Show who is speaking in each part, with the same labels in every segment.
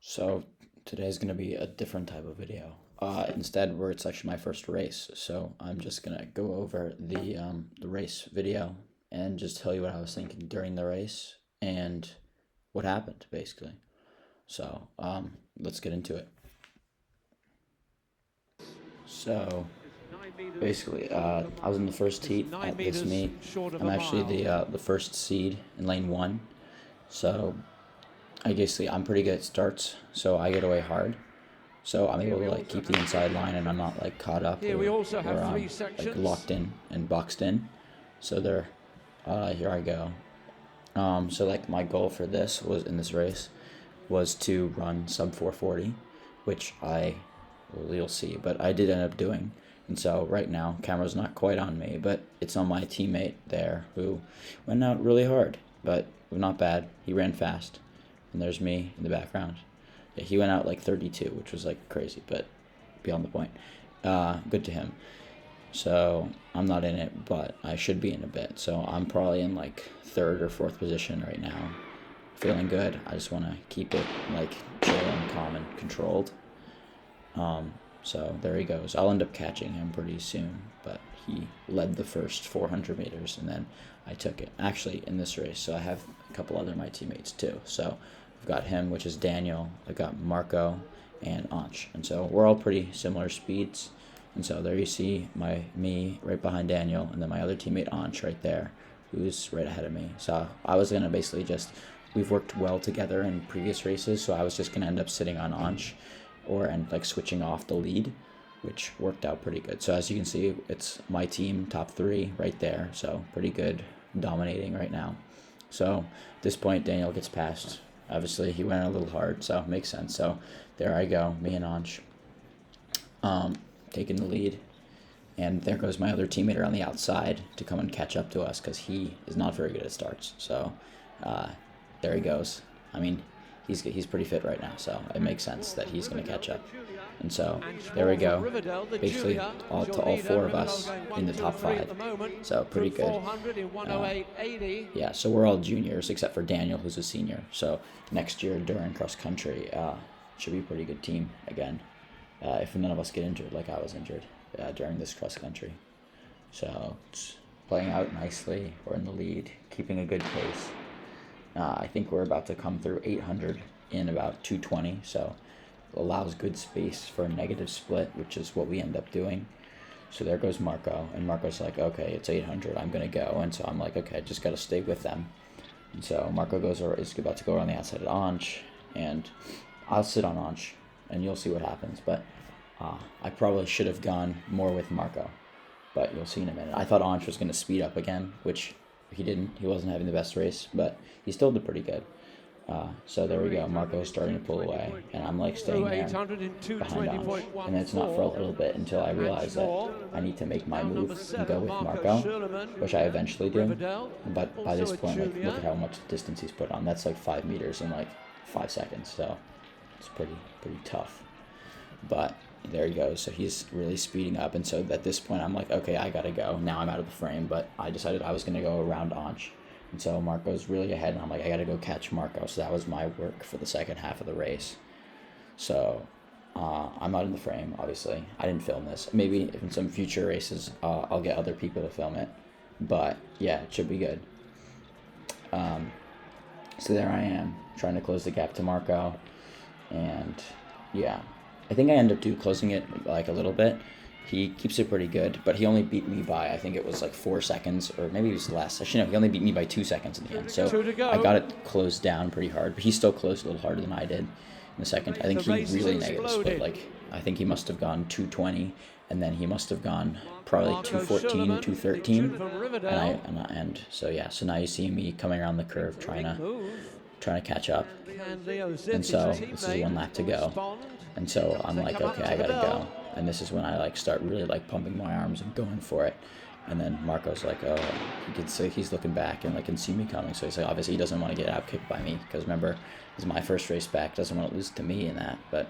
Speaker 1: So today's gonna be a different type of video. Instead, where it's actually my first race, so I'm just gonna go over the race video and just tell you what I was thinking during the race and what happened basically. So let's get into it. So basically, I was in the first heat at this meet. I'm actually the first seed in lane one. So I guess I'm pretty good at starts, so I get away hard. So I'm able to like keep the inside line, and I'm not like caught up or like locked in and boxed in. So there, here I go. So like my goal for this was in this race was to run sub 440, which well, you'll see, but I did end up doing. And so right now, camera's not quite on me, but it's on my teammate there who went out really hard, but not bad. He ran fast, and there's me in the background. Yeah, he went out like 32, which was like crazy, but beyond the point. Good to him. So I'm not in it, but I should be in a bit. So I'm probably in like third or fourth position right now. Feeling good. I just want to keep it like chill and calm and controlled. So there he goes. I'll end up catching him pretty soon, but he led the first 400 meters, and then I took it. Actually, in this race, so I have a couple other my teammates too. So I've got him, which is Daniel. I got Marco and Anch, and so we're all pretty similar speeds. And so there you see me right behind Daniel, and then my other teammate Anch right there, who's right ahead of me. So I was gonna basically we've worked well together in previous races, so I was just gonna end up sitting on Anch and like switching off the lead, which worked out pretty good. So as you can see, it's my team top three right there, so pretty good, dominating right now. So at this point, Daniel gets passed. Obviously, he went a little hard, so it makes sense. So there I go, me and Anch, taking the lead. And there goes my other teammate around the outside to come and catch up to us because he is not very good at starts. So there he goes. I mean, he's pretty fit right now, so it makes sense that he's going to catch up. And so there we go, basically all four of us in the top five, so pretty good. Yeah, so we're all juniors except for Daniel, who's a senior. So next year during cross country, should be a pretty good team again, if none of us get injured like I was injured during this cross country. So it's playing out nicely. We're in the lead, keeping a good pace. I think we're about to come through 800 in about 220, so it allows good space for a negative split, which is what we end up doing. So there goes Marco, and Marco's like, okay, it's 800, I'm going to go. And so I'm like, okay, just got to stay with them. And so Marco is about to go around the outside of Anch, and I'll sit on Anch, and you'll see what happens. But I probably should have gone more with Marco, but you'll see in a minute. I thought Anch was going to speed up again, which he didn't. He wasn't having the best race, but he still did pretty good. So there we go. Marco's starting to pull away, and I'm like staying there behind Anch. And it's not for a little bit until I realize that I need to make my move and go with Marco, which I eventually do. But by this point, like, look at how much distance he's put on. That's like 5 meters in like 5 seconds. So it's pretty tough. But there he goes. So he's really speeding up, and so at this point I'm like, okay, I gotta go. Now I'm out of the frame, but I decided I was gonna go around Anch. And so Marco's really ahead, and I'm like, I gotta go catch Marco. So that was my work for the second half of the race. So I'm out in the frame, obviously. I didn't film this. Maybe in some future races I'll get other people to film it. But yeah, it should be good. So there I am, trying to close the gap to Marco. And yeah, I think I end up closing it like a little bit. He keeps it pretty good, but he only beat me by, I think it was like 4 seconds, or maybe it was less. Actually, no, he only beat me by 2 seconds in the end. So I got it closed down pretty hard, but he still closed a little harder than I did in the second. I think he really negative split. Like, I think he must have gone 220, and then he must have gone probably 214, 213. And so yeah, so now you see me coming around the curve trying to catch up. And so this is 1 lap to go. And so I'm like, okay, I gotta go. And this is when I like start really like pumping my arms and going for it. And then Marco's like, oh, he can see, he's looking back and like can see me coming. So he's like, obviously he doesn't want to get out kicked by me, because remember, this is my first race back. Doesn't want to lose to me in that. But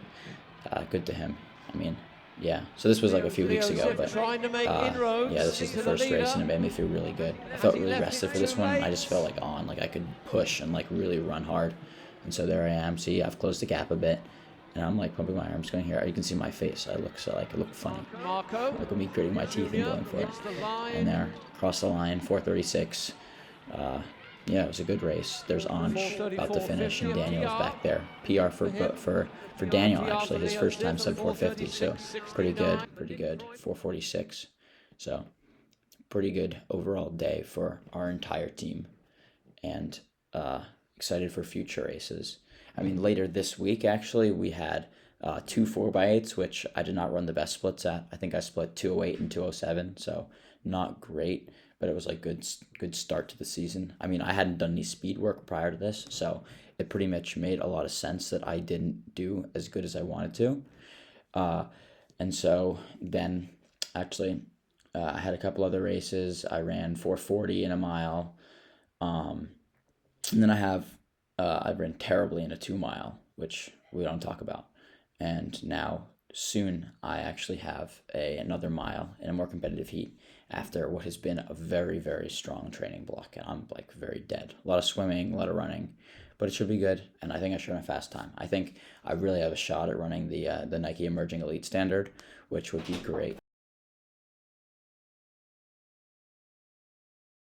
Speaker 1: good to him. I mean, yeah. So this was like a few weeks ago, but yeah, this is the first race, and it made me feel really good. I felt really rested for this one. I just felt like I could push and like really run hard. And so there I am. See, I've closed the gap a bit, and I'm like pumping my arms going here. You can see my face. I look funny. Look at me gritting my teeth and going for it. And there, across the line, 4:36. Yeah, it was a good race. There's Ansh about to finish, and Daniel's back there. PR for Daniel, actually, his first time sub 450. So pretty good, pretty good. 4:46. So pretty good overall day for our entire team, and excited for future races. I mean, later this week, actually, we had two 4x8s, which I did not run the best splits at. I think I split 208 and 207, so not great, but it was like good start to the season. I mean, I hadn't done any speed work prior to this, so it pretty much made a lot of sense that I didn't do as good as I wanted to. And so then, actually, I had a couple other races. I ran 440 in a mile. And then I ran terribly in a 2 mile, which we don't talk about. And now, soon, I actually have another mile in a more competitive heat after what has been a very, very strong training block. And I'm like very dead. A lot of swimming, a lot of running, but it should be good. And I think I should run a fast time. I think I really have a shot at running the Nike Emerging Elite Standard, which would be great.